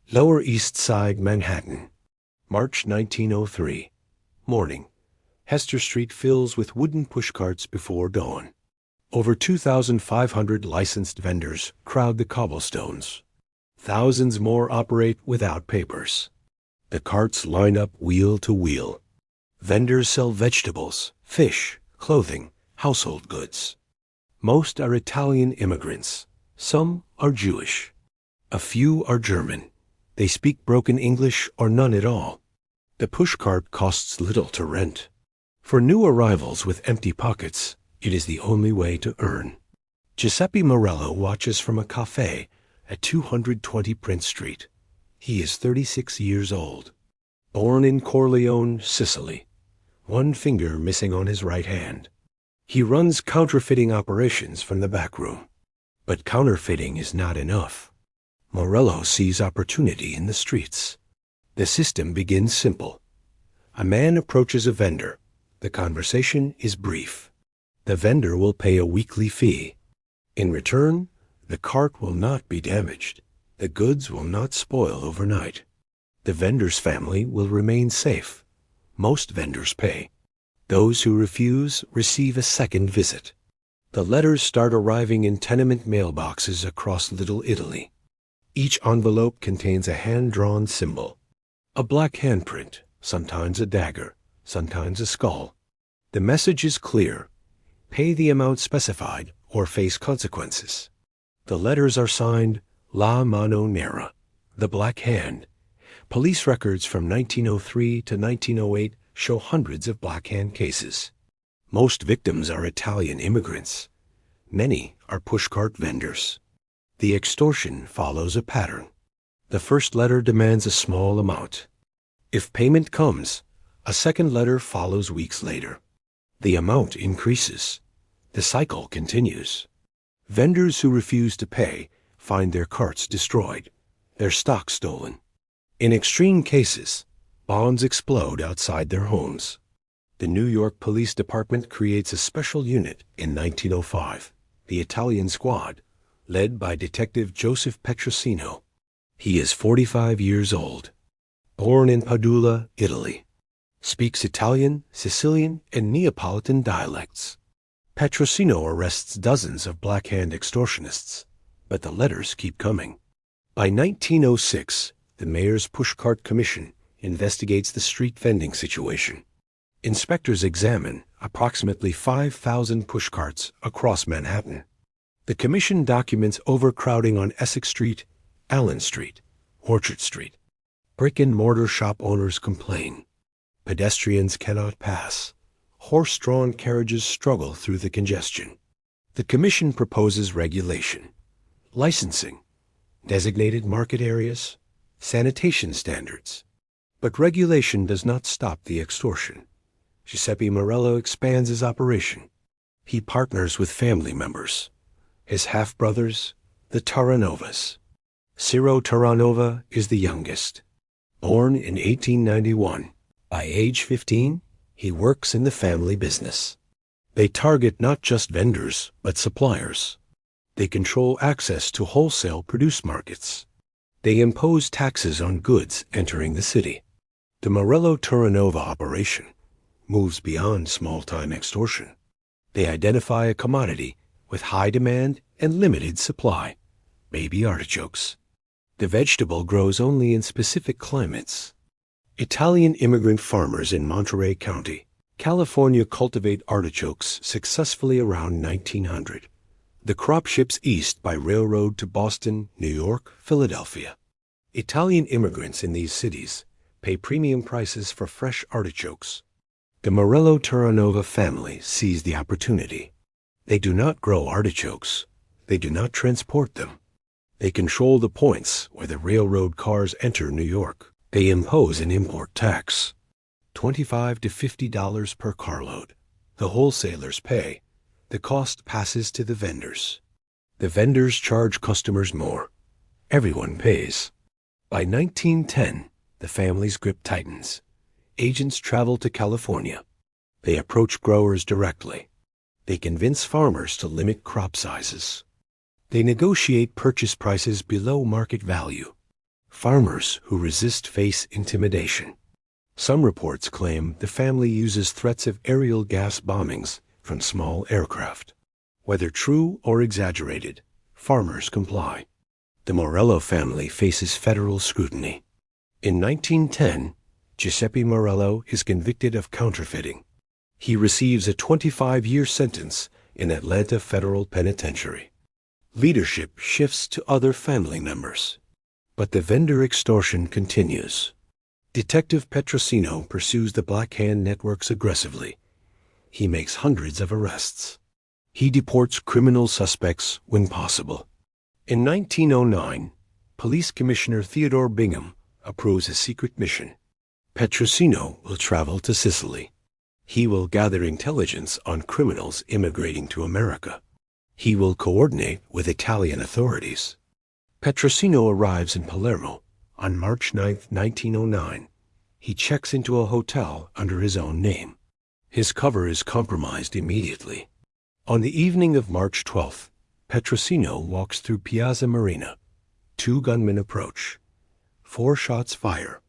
Lower East Side, Manhattan. March 1903. Morning. Hester Street fills with wooden pushcarts before dawn. Over 2,500 licensed vendors crowd the cobblestones. Thousands more operate without papers. The carts line up wheel to wheel. Vendors sell vegetables, fish, clothing, household goods. Most are Italian immigrants. Some are Jewish. A few are German. They speak broken English or none at all. The pushcart costs little to rent. For new arrivals with empty pockets, it is the only way to earn. Giuseppe Morello watches from a cafe at 220 Prince Street. He is 36 years old. Born in Corleone, Sicily. One finger missing on his right hand. He runs counterfeiting operations from the back room. But counterfeiting is not enough. Morello sees opportunity in the streets. The system begins simple. A man approaches a vendor. The conversation is brief. The vendor will pay a weekly fee. In return, the cart will not be damaged. The goods will not spoil overnight. The vendor's family will remain safe. Most vendors pay. Those who refuse receive a second visit. The letters start arriving in tenement mailboxes across Little Italy. Each envelope contains a hand-drawn symbol. A black handprint, sometimes a dagger, sometimes a skull. The message is clear. Pay the amount specified or face consequences. The letters are signed La Mano Nera, the Black Hand. Police records from 1903 to 1908 show hundreds of Black Hand cases. Most victims are Italian immigrants. Many are pushcart vendors. The extortion follows a pattern. The first letter demands a small amount. If payment comes, a second letter follows weeks later. The amount increases. The cycle continues. Vendors who refuse to pay find their carts destroyed, their stock stolen. In extreme cases, bombs explode outside their homes. The New York Police Department creates a special unit in 1905, the Italian Squad, led by Detective Joseph Petrosino. He is 45 years old. Born in Padula, Italy. Speaks Italian, Sicilian, and Neapolitan dialects. Petrosino arrests dozens of Black Hand extortionists, but the letters keep coming. By 1906, the Mayor's Pushcart Commission investigates the street vending situation. Inspectors examine approximately 5,000 pushcarts across Manhattan. The commission documents overcrowding on Essex Street, Allen Street, Orchard Street. Brick-and-mortar shop owners complain. Pedestrians cannot pass. Horse-drawn carriages struggle through the congestion. The commission proposes regulation, licensing, designated market areas, sanitation standards. But regulation does not stop the extortion. Giuseppe Morello expands his operation. He partners with family members. His half-brothers, the Terranovas. Ciro Terranova is the youngest. Born in 1891. By age 15, he works in the family business. They target not just vendors, but suppliers. They control access to wholesale produce markets. They impose taxes on goods entering the city. The Morello Terranova operation moves beyond small-time extortion. They identify a commodity with high demand and limited supply, baby artichokes. The vegetable grows only in specific climates. Italian immigrant farmers in Monterey County, California cultivate artichokes successfully around 1900. The crop ships east by railroad to Boston, New York, Philadelphia. Italian immigrants in these cities pay premium prices for fresh artichokes. The Morello Terranova family sees the opportunity. They do not grow artichokes. They do not transport them. They control the points where the railroad cars enter New York. They impose an import tax, $25 to $50 per carload. The wholesalers pay. The cost passes to the vendors. The vendors charge customers more. Everyone pays. By 1910, the family's grip tightens. Agents travel to California. They approach growers directly. They convince farmers to limit crop sizes. They negotiate purchase prices below market value. Farmers who resist face intimidation. Some reports claim the family uses threats of aerial gas bombings from small aircraft. Whether true or exaggerated, farmers comply. The Morello family faces federal scrutiny. In 1910, Giuseppe Morello is convicted of counterfeiting. He receives a 25-year sentence in Atlanta Federal Penitentiary. Leadership shifts to other family members. But the vendor extortion continues. Detective Petrosino pursues the Black Hand networks aggressively. He makes hundreds of arrests. He deports criminal suspects when possible. In 1909, Police Commissioner Theodore Bingham approves a secret mission. Petrosino will travel to Sicily. He will gather intelligence on criminals immigrating to America. He will coordinate with Italian authorities. Petrosino arrives in Palermo on March 9, 1909. He checks into a hotel under his own name. His cover is compromised immediately. On the evening of March 12th, Petrosino walks through Piazza Marina. 2 gunmen approach. 4 shots fire.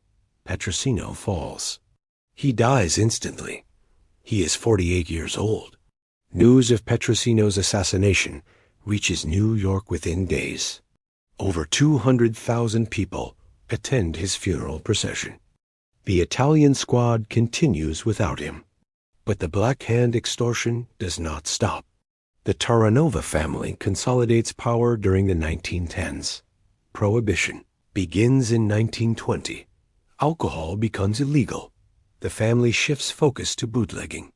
Petrosino falls. He dies instantly. He is 48 years old. News of Petrosino's assassination reaches New York within days. Over 200,000 people attend his funeral procession. The Italian squad continues without him. But the Black Hand extortion does not stop. The Terranova family consolidates power during the 1910s. Prohibition begins in 1920. Alcohol becomes illegal. The family shifts focus to bootlegging.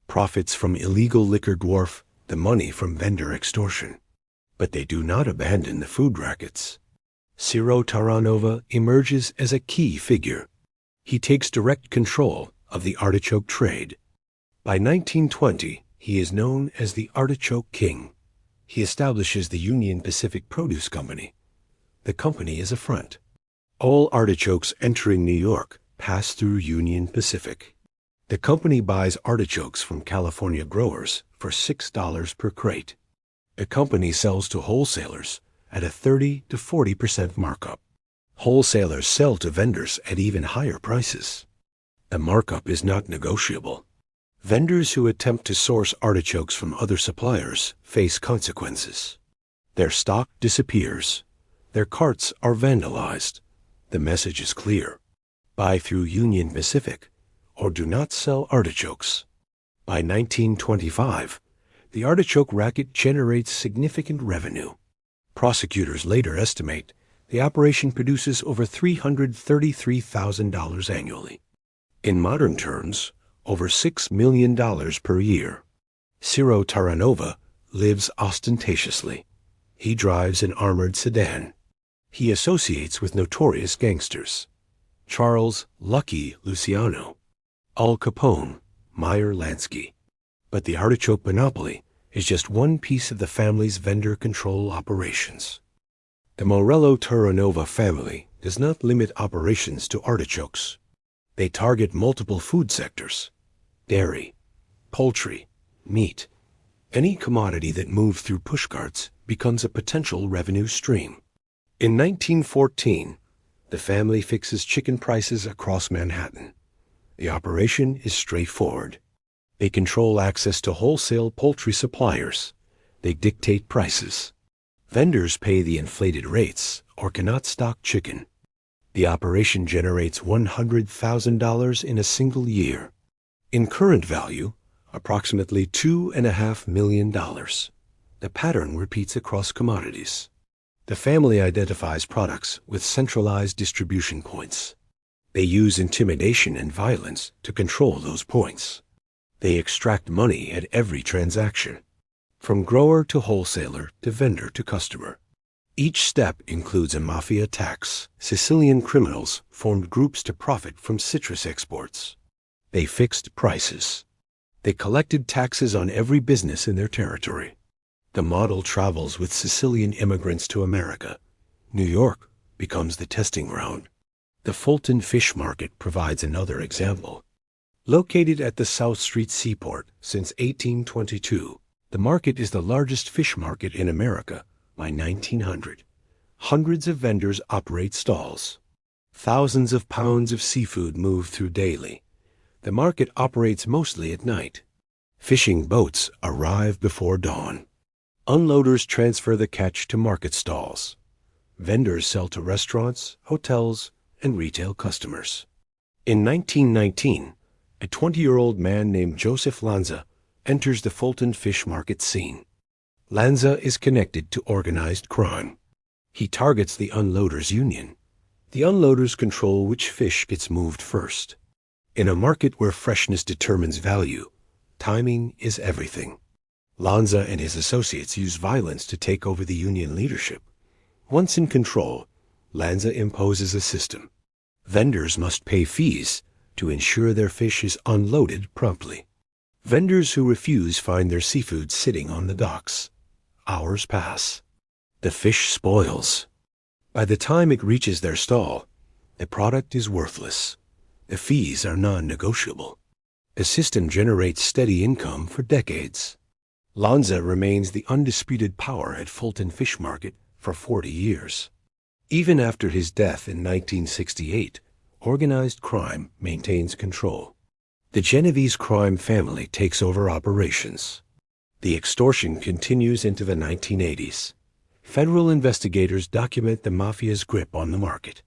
Profits from illegal liquor dwarf the money from vendor extortion. But they do not abandon the food rackets. Ciro Terranova emerges as a key figure. He takes direct control of the artichoke trade. By 1920, he is known as the Artichoke King. He establishes the Union Pacific Produce Company. The company is a front. All artichokes entering New York pass through Union Pacific. The company buys artichokes from California growers for $6 per crate. The company sells to wholesalers at a 30 to 40% markup. Wholesalers sell to vendors at even higher prices. The markup is not negotiable. Vendors who attempt to source artichokes from other suppliers face consequences. Their stock disappears. Their carts are vandalized. The message is clear. Buy through Union Pacific or do not sell artichokes. By 1925, the artichoke racket generates significant revenue. Prosecutors later estimate the operation produces over $333,000 annually. In modern terms, over $6 million per year. Ciro Terranova lives ostentatiously. He drives an armored sedan. He associates with notorious gangsters. Charles Lucky Luciano, Al Capone, Meyer Lansky. But the artichoke monopoly is just one piece of the family's vendor control operations. The Morello Terranova family does not limit operations to artichokes. They target multiple food sectors: dairy, poultry, meat. Any commodity that moves through pushcarts becomes a potential revenue stream. In 1914, the family fixes chicken prices across Manhattan. The operation is straightforward. They control access to wholesale poultry suppliers. They dictate prices. Vendors pay the inflated rates or cannot stock chicken. The operation generates $100,000 in a single year. In current value, approximately $2.5 million. The pattern repeats across commodities. The family identifies products with centralized distribution points. They use intimidation and violence to control those points. They extract money at every transaction, from grower to wholesaler to vendor to customer. Each step includes a mafia tax. Sicilian criminals formed groups to profit from citrus exports. They fixed prices. They collected taxes on every business in their territory. The model travels with Sicilian immigrants to America. New York becomes the testing ground. The Fulton Fish Market provides another example. Located at the South Street Seaport since 1822, the market is the largest fish market in America by 1900. Hundreds of vendors operate stalls. Thousands of pounds of seafood move through daily. The market operates mostly at night. Fishing boats arrive before dawn. Unloaders transfer the catch to market stalls. Vendors sell to restaurants, hotels, and retail customers. In 1919, a 20-year-old man named Joseph Lanza enters the Fulton fish market scene. Lanza is connected to organized crime. He targets the unloaders' union. The unloaders control which fish gets moved first. In a market where freshness determines value, timing is everything. Lanza and his associates use violence to take over the union leadership. Once in control, Lanza imposes a system. Vendors must pay fees to ensure their fish is unloaded promptly. Vendors who refuse find their seafood sitting on the docks. Hours pass. The fish spoils. By the time it reaches their stall, the product is worthless. The fees are non-negotiable. The system generates steady income for decades. Lanza remains the undisputed power at Fulton Fish Market for 40 years. Even after his death in 1968, organized crime maintains control. The Genovese crime family takes over operations. The extortion continues into the 1980s. Federal investigators document the mafia's grip on the market.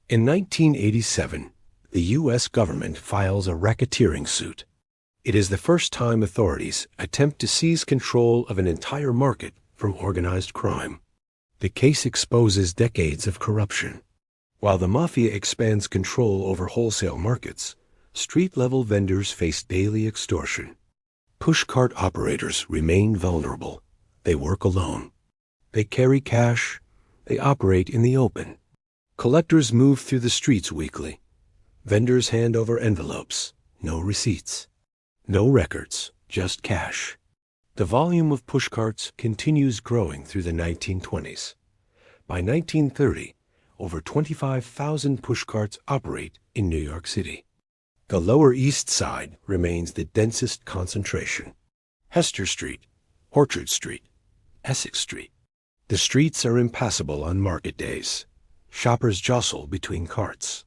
In 1987, the U.S. government files a racketeering suit. It is the first time authorities attempt to seize control of an entire market from organized crime. The case exposes decades of corruption. While the mafia expands control over wholesale markets, street-level vendors face daily extortion. Pushcart operators remain vulnerable. They work alone. They carry cash. They operate in the open. Collectors move through the streets weekly. Vendors hand over envelopes. No receipts. No records, just cash. The volume of pushcarts continues growing through the 1920s. By 1930, over 25,000 pushcarts operate in New York City. The Lower East Side remains the densest concentration. Hester Street, Orchard Street, Essex Street. The streets are impassable on market days. Shoppers jostle between carts.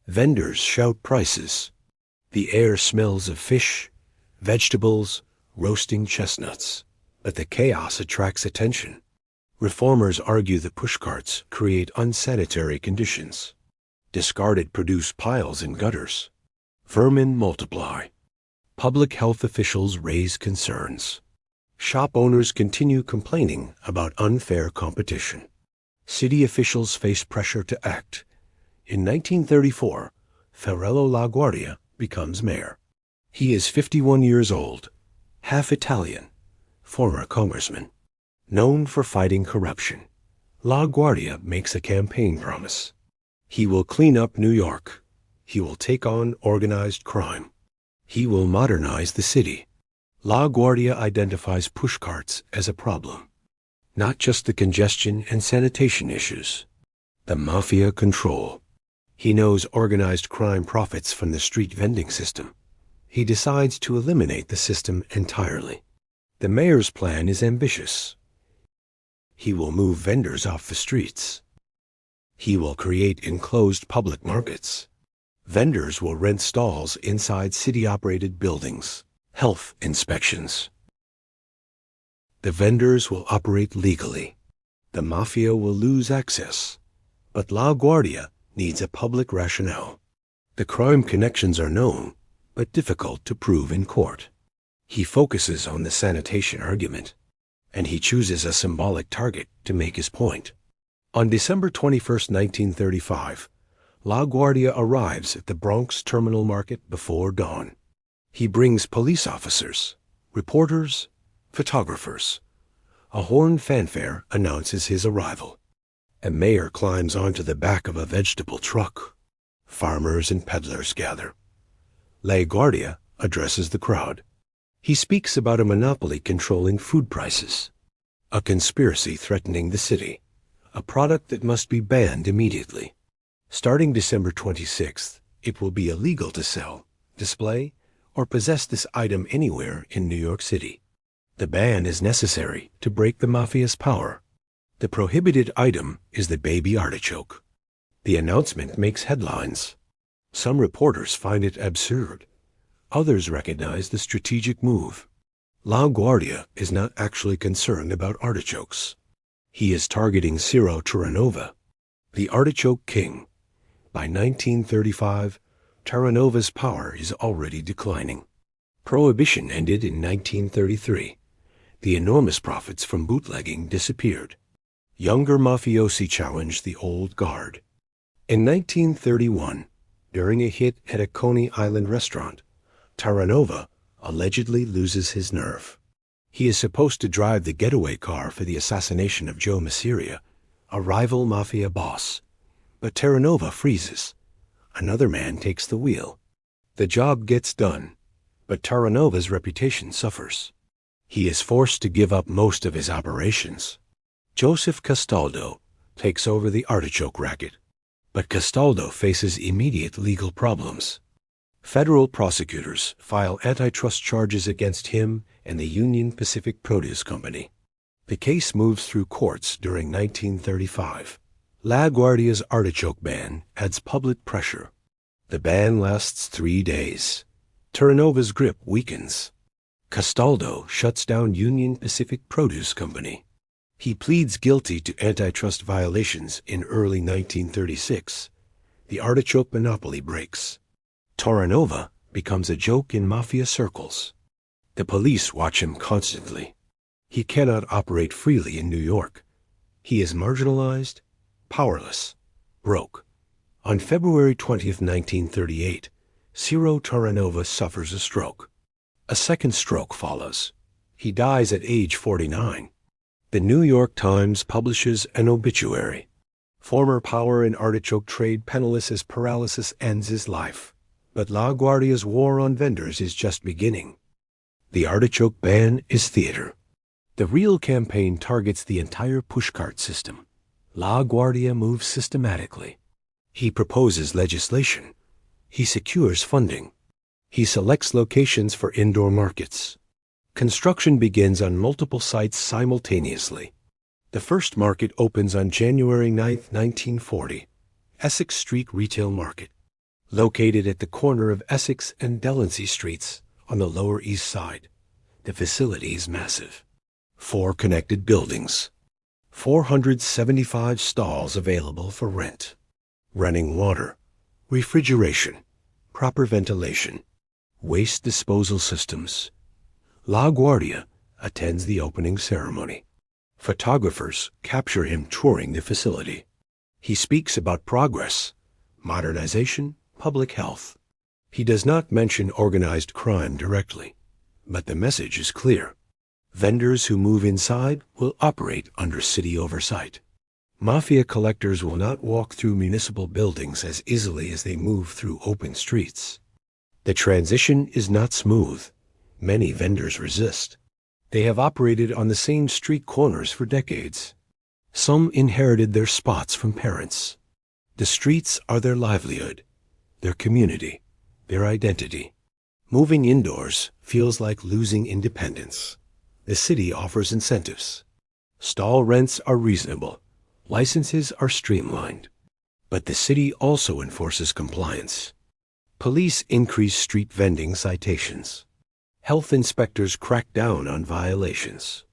Vendors shout prices. The air smells of fish, vegetables, roasting chestnuts. But the chaos attracts attention. Reformers argue the pushcarts create unsanitary conditions. Discarded produce piles in gutters. Vermin multiply. Public health officials raise concerns. Shop owners continue complaining about unfair competition. City officials face pressure to act. In 1934, Fiorello La Guardia becomes mayor. He is 51 years old, half Italian, former congressman. Known for fighting corruption, La Guardia makes a campaign promise. He will clean up New York. He will take on organized crime. He will modernize the city. La Guardia identifies pushcarts as a problem. Not just the congestion and sanitation issues. The mafia control. He knows organized crime profits from the street vending system. He decides to eliminate the system entirely. The mayor's plan is ambitious. He will move vendors off the streets. He will create enclosed public markets. Vendors will rent stalls inside city-operated buildings. Health inspections. The vendors will operate legally. The mafia will lose access. But La Guardia needs a public rationale. The crime connections are known, but difficult to prove in court. He focuses on the sanitation argument, and he chooses a symbolic target to make his point. On December 21, 1935, La Guardia arrives at the Bronx Terminal Market before dawn. He brings police officers, reporters, photographers. A horn fanfare announces his arrival. A mayor climbs onto the back of a vegetable truck. Farmers and peddlers gather. La Guardia addresses the crowd. He speaks about a monopoly controlling food prices, a conspiracy threatening the city, a product that must be banned immediately. Starting December 26th, it will be illegal to sell, display, or possess this item anywhere in New York City. The ban is necessary to break the mafia's power. The prohibited item is the baby artichoke. The announcement makes headlines. Some reporters find it absurd. Others recognize the strategic move. La Guardia is not actually concerned about artichokes. He is targeting Ciro Terranova, the Artichoke King. By 1935, Terranova's power is already declining. Prohibition ended in 1933. The enormous profits from bootlegging disappeared. Younger mafiosi challenged the old guard. In 1931, during a hit at a Coney Island restaurant, Terranova allegedly loses his nerve. He is supposed to drive the getaway car for the assassination of Joe Masiria, a rival mafia boss. But Terranova freezes. Another man takes the wheel. The job gets done, but Terranova's reputation suffers. He is forced to give up most of his operations. Joseph Castaldo takes over the Artichoke Racket, but Castaldo faces immediate legal problems. Federal prosecutors file antitrust charges against him and the Union Pacific Produce Company. The case moves through courts during 1935. La Guardia's artichoke ban adds public pressure. The ban lasts 3 days. Terranova's grip weakens. Castaldo shuts down Union Pacific Produce Company. He pleads guilty to antitrust violations in early 1936. The artichoke monopoly breaks. Terranova becomes a joke in mafia circles. The police watch him constantly. He cannot operate freely in New York. He is marginalized, powerless, broke. On February 20, 1938, Ciro Terranova suffers a stroke. A second stroke follows. He dies at age 49. The New York Times publishes an obituary. Former power in artichoke trade penniless as paralysis ends his life. But La Guardia's war on vendors is just beginning. The artichoke ban is theater. The real campaign targets the entire pushcart system. La Guardia moves systematically. He proposes legislation. He secures funding. He selects locations for indoor markets. Construction begins on multiple sites simultaneously. The first market opens on January 9, 1940, Essex Street Retail Market, located at the corner of Essex and Delancey Streets on the Lower East Side. The facility is massive. 4 connected buildings. 475 stalls available for rent. Running water, refrigeration, proper ventilation, waste disposal systems. La Guardia attends the opening ceremony. Photographers capture him touring the facility. He speaks about progress, modernization, public health. He does not mention organized crime directly, but the message is clear. Vendors who move inside will operate under city oversight. Mafia collectors will not walk through municipal buildings as easily as they move through open streets. The transition is not smooth. Many vendors resist. They have operated on the same street corners for decades. Some inherited their spots from parents. The streets are their livelihood, their community, their identity. Moving indoors feels like losing independence. The city offers incentives. Stall rents are reasonable. Licenses are streamlined. But the city also enforces compliance. Police increase street vending citations. Health inspectors crack down on violations.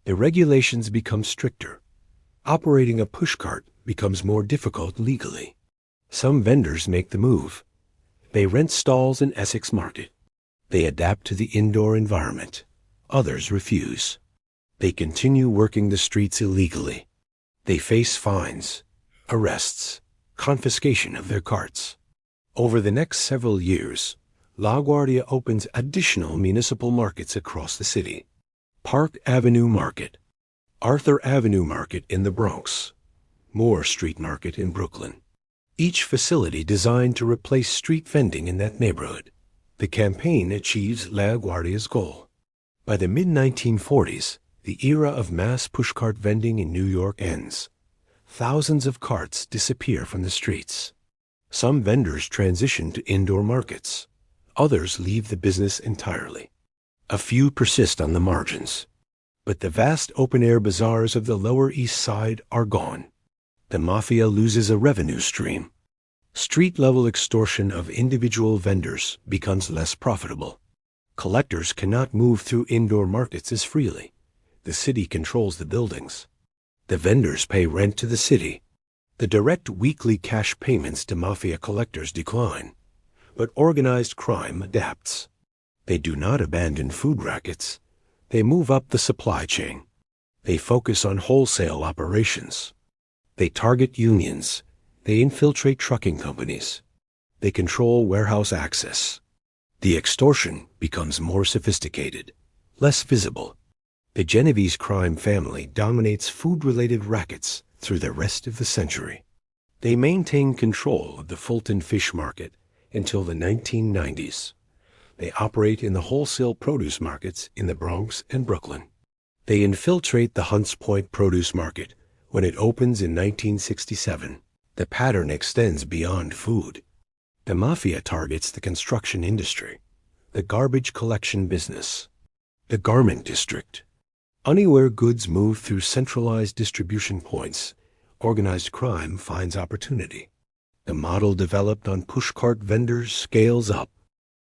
The regulations become stricter. Operating a pushcart becomes more difficult legally. Some vendors make the move. They rent stalls in Essex Market. They adapt to the indoor environment. Others refuse. They continue working the streets illegally. They face fines, arrests, confiscation of their carts. Over the next several years, La Guardia opens additional municipal markets across the city. Park Avenue Market, Arthur Avenue Market in the Bronx, Moore Street Market in Brooklyn. Each facility designed to replace street vending in that neighborhood. The campaign achieves La Guardia's goal. By the mid-1940s, the era of mass pushcart vending in New York ends. Thousands of carts disappear from the streets. Some vendors transition to indoor markets. Others leave the business entirely. A few persist on the margins. But the vast open-air bazaars of the Lower East Side are gone. The mafia loses a revenue stream. Street-level extortion of individual vendors becomes less profitable. Collectors cannot move through indoor markets as freely. The city controls the buildings. The vendors pay rent to the city. The direct weekly cash payments to mafia collectors decline. But organized crime adapts. They do not abandon food rackets. They move up the supply chain. They focus on wholesale operations. They target unions. They infiltrate trucking companies. They control warehouse access. The extortion becomes more sophisticated, less visible. The Genovese crime family dominates food-related rackets through the rest of the century. They maintain control of the Fulton Fish Market until the 1990s. They operate in the wholesale produce markets in the Bronx and Brooklyn. They infiltrate the Hunts Point Produce Market when it opens in 1967. The pattern extends beyond food. The mafia targets the construction industry, the garbage collection business, the garment district. Anywhere goods move through centralized distribution points, organized crime finds opportunity. The model developed on pushcart vendors scales up.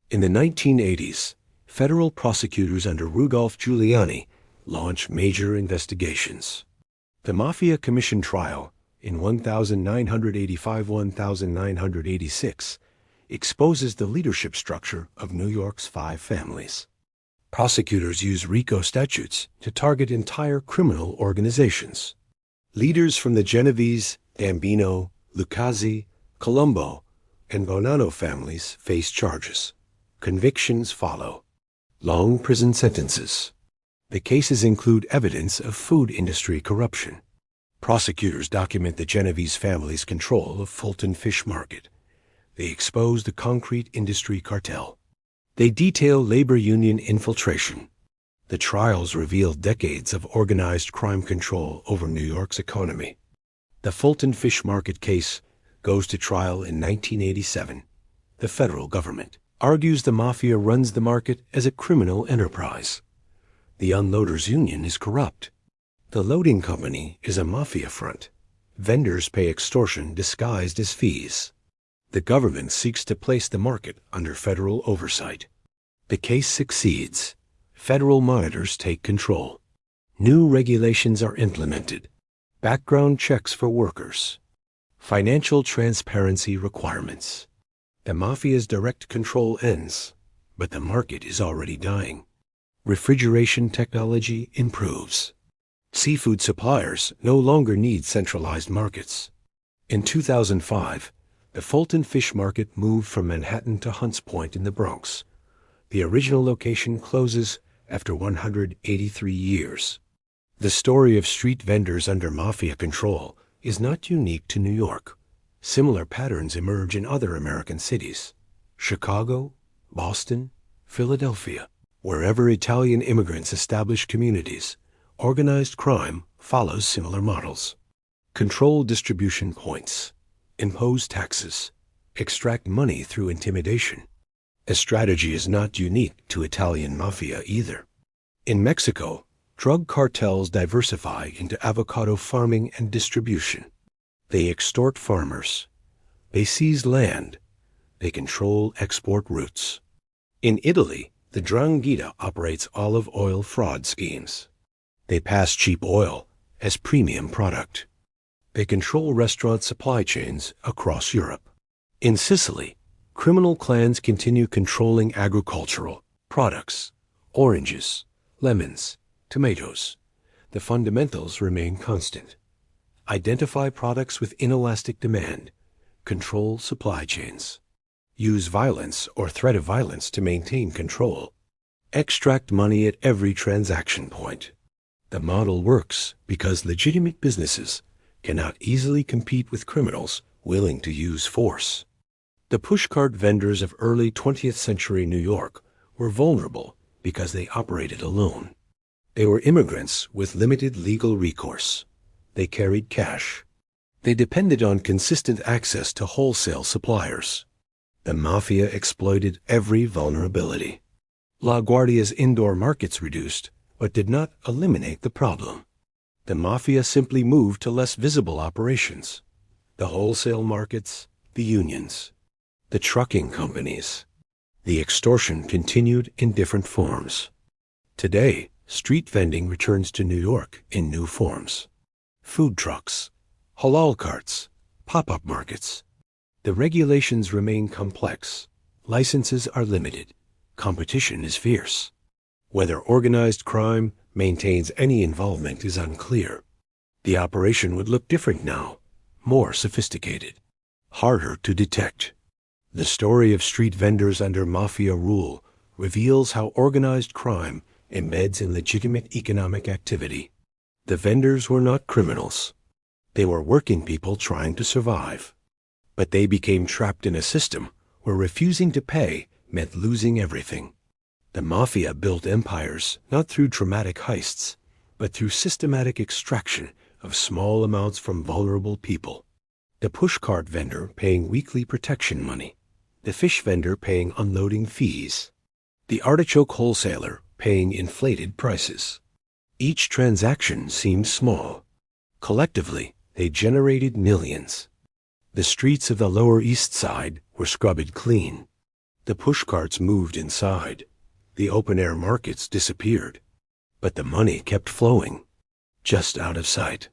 In the 1980s, federal prosecutors under Rudolph Giuliani launched major investigations. The Mafia Commission trial in 1985-1986 exposes the leadership structure of New York's 5 families. Prosecutors use RICO statutes to target entire criminal organizations. Leaders from the Genovese, Gambino, Lucchese, Colombo, and Bonanno families face charges. Convictions follow. Long prison sentences. The cases include evidence of food industry corruption. Prosecutors document the Genovese family's control of Fulton Fish Market. They expose the concrete industry cartel. They detail labor union infiltration. The trials reveal decades of organized crime control over New York's economy. The Fulton Fish Market case goes to trial in 1987. The federal government argues the mafia runs the market as a criminal enterprise. The unloaders' union is corrupt. The loading company is a mafia front. Vendors pay extortion disguised as fees. The government seeks to place the market under federal oversight. The case succeeds. Federal monitors take control. New regulations are implemented. Background checks for workers. Financial transparency requirements. The mafia's direct control ends, but the market is already dying. Refrigeration technology improves. Seafood suppliers no longer need centralized markets. In 2005, the Fulton Fish Market moved from Manhattan to Hunts Point in the Bronx. The original location closes after 183 years. The story of street vendors under mafia control is not unique to New York. Similar patterns emerge in other American cities: Chicago, Boston, Philadelphia. Wherever Italian immigrants establish communities, organized crime follows similar models. Control distribution points, impose taxes, extract money through intimidation. A strategy is not unique to Italian mafia either. In Mexico, drug cartels diversify into avocado farming and distribution. They extort farmers. They seize land. They control export routes. In Italy, the 'Ndrangheta operates olive oil fraud schemes. They pass cheap oil as premium product. They control restaurant supply chains across Europe. In Sicily, criminal clans continue controlling agricultural products: oranges, lemons, tomatoes. The fundamentals remain constant. Identify products with inelastic demand. Control supply chains. Use violence or threat of violence to maintain control. Extract money at every transaction point. The model works because legitimate businesses cannot easily compete with criminals willing to use force. The pushcart vendors of early 20th century New York were vulnerable because they operated alone. They were immigrants with limited legal recourse. They carried cash. They depended on consistent access to wholesale suppliers. The mafia exploited every vulnerability. La Guardia's indoor markets reduced, but did not eliminate the problem. The mafia simply moved to less visible operations. The wholesale markets, the unions, the trucking companies. The extortion continued in different forms. Today, street vending returns to New York in new forms. Food trucks, halal carts, pop-up markets. The regulations remain complex. Licenses are limited. Competition is fierce. Whether organized crime maintains any involvement is unclear. The operation would look different now, more sophisticated, harder to detect. The story of street vendors under mafia rule reveals how organized crime embeds in legitimate economic activity. The vendors were not criminals. They were working people trying to survive. But they became trapped in a system where refusing to pay meant losing everything. The mafia built empires not through dramatic heists, but through systematic extraction of small amounts from vulnerable people. The pushcart vendor paying weekly protection money, the fish vendor paying unloading fees, the artichoke wholesaler paying inflated prices. Each transaction seemed small. Collectively, they generated millions. The streets of the Lower East Side were scrubbed clean. The pushcarts moved inside. The open-air markets disappeared. But the money kept flowing, just out of sight.